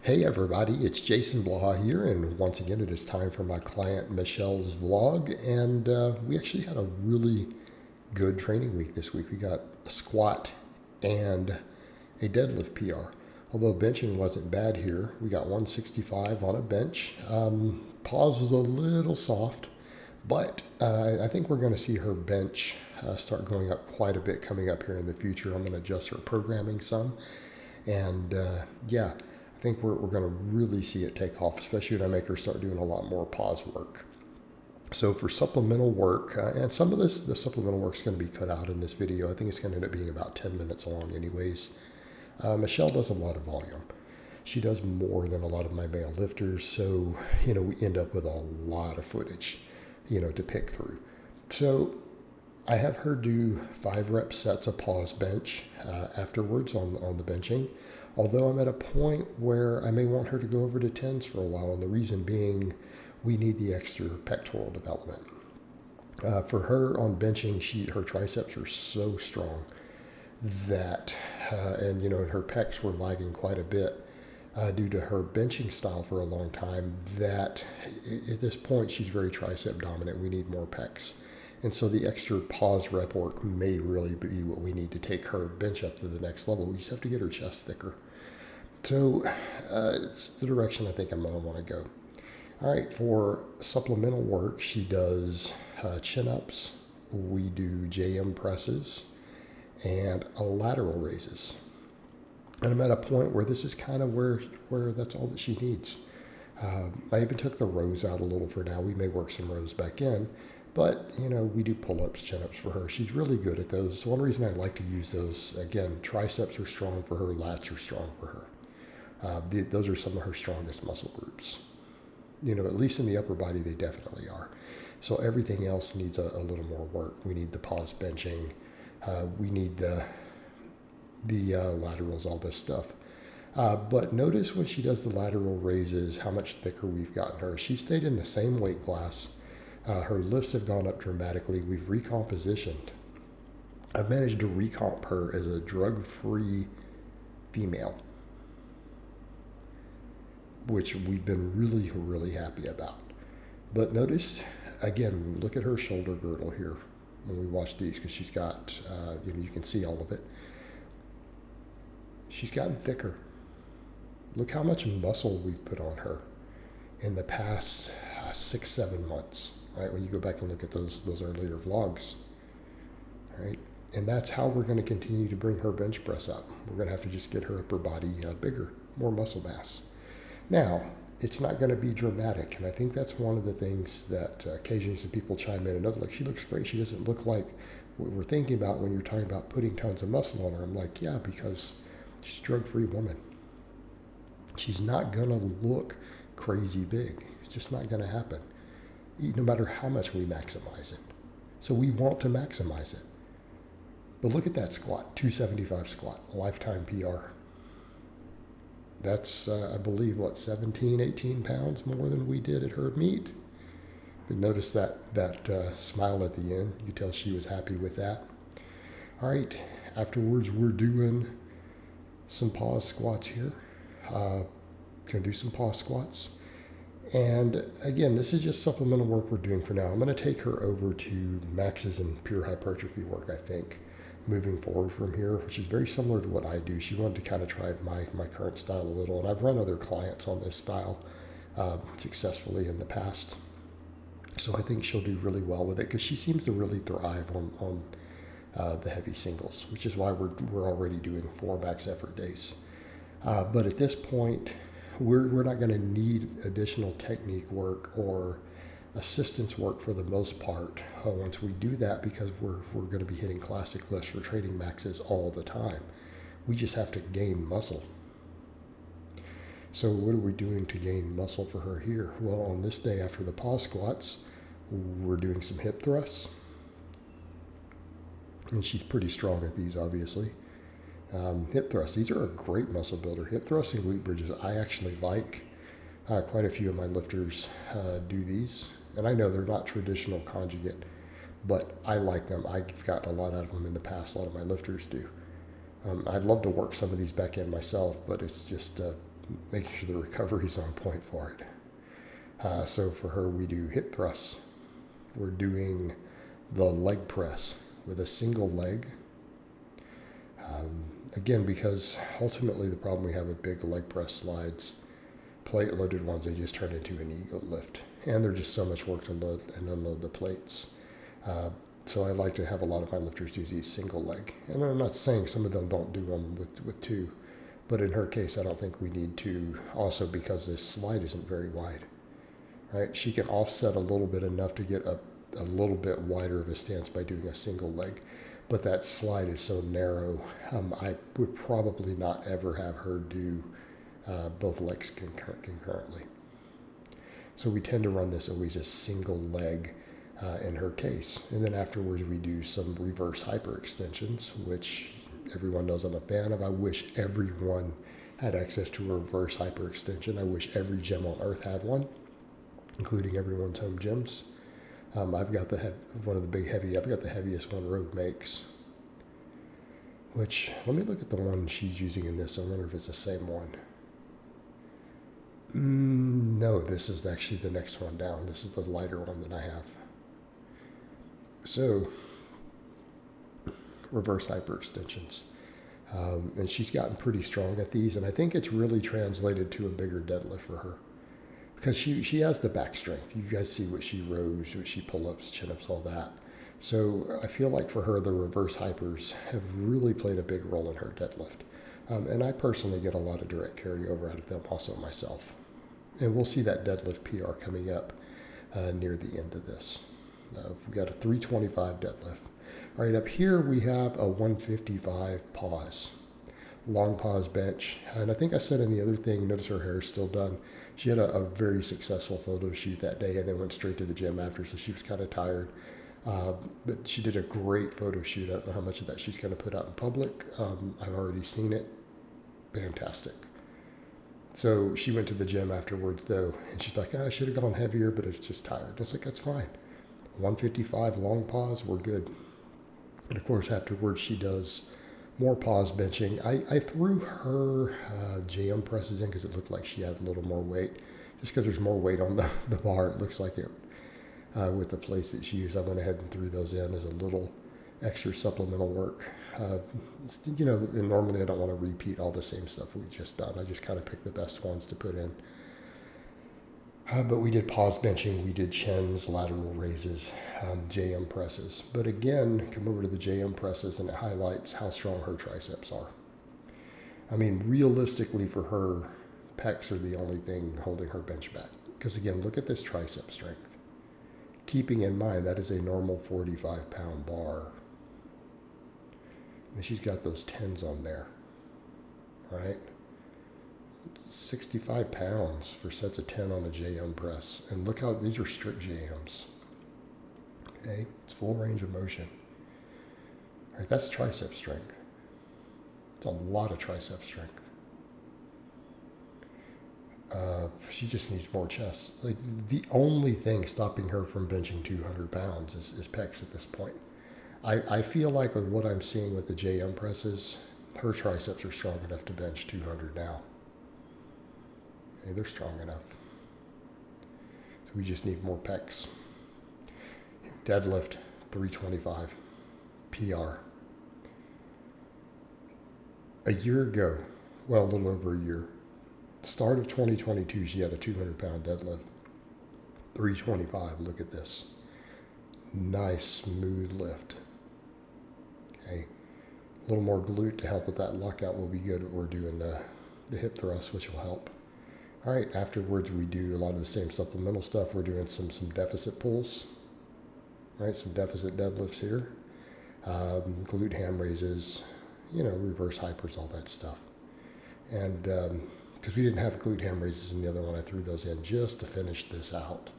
Hey everybody, it's Jason Blaha here, and once again it is time for my client Michelle's vlog. And we actually had a really good training week this week. We got a squat and a deadlift PR. Although benching wasn't bad here, we got 165 on a bench. Pause was a little soft, but I think we're going to see her bench start going up quite a bit coming up here in the future. I'm going to adjust her programming some, and I think we're going to really see it take off, especially when I make her start doing a lot more pause work. So for supplemental work, and some of the supplemental work is going to be cut out in this video. I think it's going to end up being about 10 minutes long anyways. Michelle does a lot of volume. She does more than a lot of my male lifters, so, we end up with a lot of footage, to pick through. So I have her do 5 rep sets of pause bench afterwards on the benching, although I'm at a point where I may want her to go over to 10s for a while, and the reason being we need the extra pectoral development. For her on benching, her triceps are so strong that, and her pecs were lagging quite a bit due to her benching style for a long time, that at this point she's very tricep dominant. We need more pecs. And so the extra pause rep work may really be what we need to take her bench up to the next level. We just have to get her chest thicker. So it's the direction I think I'm going to want to go. All right, for supplemental work, she does chin-ups. We do JM presses and lateral raises. And I'm at a point where this is kind of where that's all that she needs. I even took the rows out a little for now. We may work some rows back in. But, we do pull-ups, chin-ups for her. She's really good at those. It's one reason I like to use those. Again, triceps are strong for her. Lats are strong for her. Those are some of her strongest muscle groups. At least in the upper body, they definitely are. So everything else needs a little more work. We need the pause benching. We need the laterals, all this stuff. But notice when she does the lateral raises, how much thicker we've gotten her. She stayed in the same weight class. Her lifts have gone up dramatically. We've recompositioned. I've managed to recomp her as a drug-free female, which we've been really, really happy about. But notice, again, look at her shoulder girdle here when we watch these, because she's got, you can see all of it. She's gotten thicker. Look how much muscle we've put on her in the past 6-7 months. Right, when you go back and look at those earlier vlogs, right? And that's how we're going to continue to bring her bench press up. We're going to have to just get her upper body bigger, more muscle mass. Now, it's not going to be dramatic, and I think that's one of the things that occasionally some people chime in and like, she looks great. She doesn't look like what we're thinking about when you're talking about putting tons of muscle on her. I'm like, yeah, because she's a drug-free woman. She's not going to look crazy big. It's just not going to happen, no matter how much we maximize it. So we want to maximize it. But look at that squat, 275 squat, lifetime PR. That's, I believe, 17, 18 pounds more than we did at her meet. But notice that smile at the end. You can tell she was happy with that. All right, afterwards we're doing some pause squats here. Gonna do some pause squats. And again, this is just supplemental work we're doing for now. I'm going to take her over to maxes and pure hypertrophy work, I think, moving forward from here, which is very similar to what I do. She wanted to kind of try my current style a little, and I've run other clients on this style successfully in the past. So I think she'll do really well with it, because she seems to really thrive on the heavy singles, which is why we're already doing 4 max effort days. But at this point, we're not going to need additional technique work or assistance work for the most part once we do that, because we're going to be hitting classic lifts for training maxes all the time. We just have to gain muscle. So what are we doing to gain muscle for her here? Well, on this day after the pause squats, we're doing some hip thrusts. And she's pretty strong at these, obviously. Hip thrusts, these are a great muscle builder. Hip thrusts and glute bridges, I actually like. Quite a few of my lifters do these. And I know they're not traditional conjugate, but I like them. I've gotten a lot out of them in the past. A lot of my lifters do. I'd love to work some of these back in myself, but it's just making sure the recovery's on point for it. So for her, we do hip thrusts. We're doing the leg press with a single leg. Again, because ultimately the problem we have with big leg press slides, plate loaded ones, they just turn into an ego lift. And they're just so much work to load and unload the plates. So I like to have a lot of my lifters do these single leg. And I'm not saying some of them don't do them with two, but in her case, I don't think we need to, also because this slide isn't very wide. Right? She can offset a little bit enough to get a little bit wider of a stance by doing a single leg. But that slide is so narrow, I would probably not ever have her do both legs concurrently. So we tend to run this always a single leg in her case. And then afterwards we do some reverse hyperextensions, which everyone knows I'm a fan of. I wish everyone had access to a reverse hyperextension. I wish every gym on earth had one, including everyone's home gyms. I've got the heaviest one Rogue makes, which, let me look at the one she's using in this. I wonder if it's the same one. No, this is actually the next one down. This is the lighter one that I have. So, reverse hyperextensions. And she's gotten pretty strong at these, and I think it's really translated to a bigger deadlift for her. Because she has the back strength. You guys see what she rows, what she pull-ups, chin-ups, all that. So I feel like for her, the reverse hypers have really played a big role in her deadlift. And I personally get a lot of direct carryover out of them also myself. And we'll see that deadlift PR coming up near the end of this. We've got a 325 deadlift. All right, up here we have a 155 pause. Long pause bench. And I think I said in the other thing, notice her hair is still done. She had a very successful photo shoot that day and then went straight to the gym after, so she was kind of tired. But she did a great photo shoot. I don't know how much of that she's going to put out in public. I've already seen it. Fantastic. So she went to the gym afterwards, though, and she's like, I should have gone heavier, but it's just tired. It's like, that's fine. 155 long pause, we're good. And of course, afterwards, she does more pause benching. I threw her JM presses in because it looked like she had a little more weight. Just because there's more weight on the bar, it looks like it. With the place that she used, I went ahead and threw those in as a little extra supplemental work. And normally I don't want to repeat all the same stuff we've just done. I just kind of picked the best ones to put in. But we did pause benching, we did chins, lateral raises, JM presses. But again, come over to the JM presses and it highlights how strong her triceps are. I mean, realistically for her, pecs are the only thing holding her bench back. Because again, look at this tricep strength. Keeping in mind that is a normal 45-pound bar. And she's got those 10s on there, right? 65 pounds for sets of 10 on a JM press. And look how these are strict JMs. Okay, it's full range of motion. All right, that's tricep strength. It's a lot of tricep strength. She just needs more chest. Like the only thing stopping her from benching 200 pounds is pecs at this point. I feel like with what I'm seeing with the JM presses, her triceps are strong enough to bench 200 now. Okay, they're strong enough. So we just need more pecs. Deadlift, 325, PR. A year ago, well, a little over a year, start of 2022, she had a 200-pound deadlift. 325, look at this. Nice, smooth lift. Okay, a little more glute to help with that lockout will be good. We're doing the hip thrust, which will help. All right, afterwards we do a lot of the same supplemental stuff. We're doing some deficit pulls. All right, some deficit deadlifts here. Glute ham raises, reverse hypers, all that stuff. And because we didn't have glute ham raises in the other one, I threw those in just to finish this out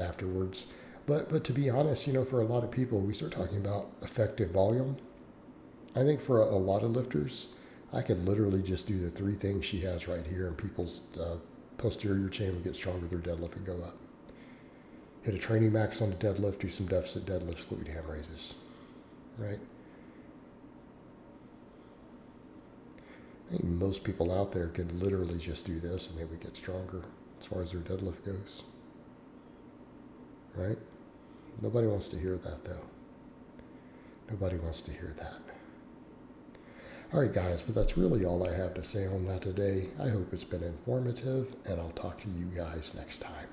afterwards. But to be honest, for a lot of people, we start talking about effective volume. I think for a lot of lifters, I could literally just do the three things she has right here, and people's posterior chain would get stronger, their deadlift would go up. Hit a training max on the deadlift, do some deficit deadlifts, glute ham raises, right? I think most people out there could literally just do this and they would get stronger as far as their deadlift goes. Right? Nobody wants to hear that, though. Nobody wants to hear that. All right, guys, but that's really all I have to say on that today. I hope it's been informative, and I'll talk to you guys next time.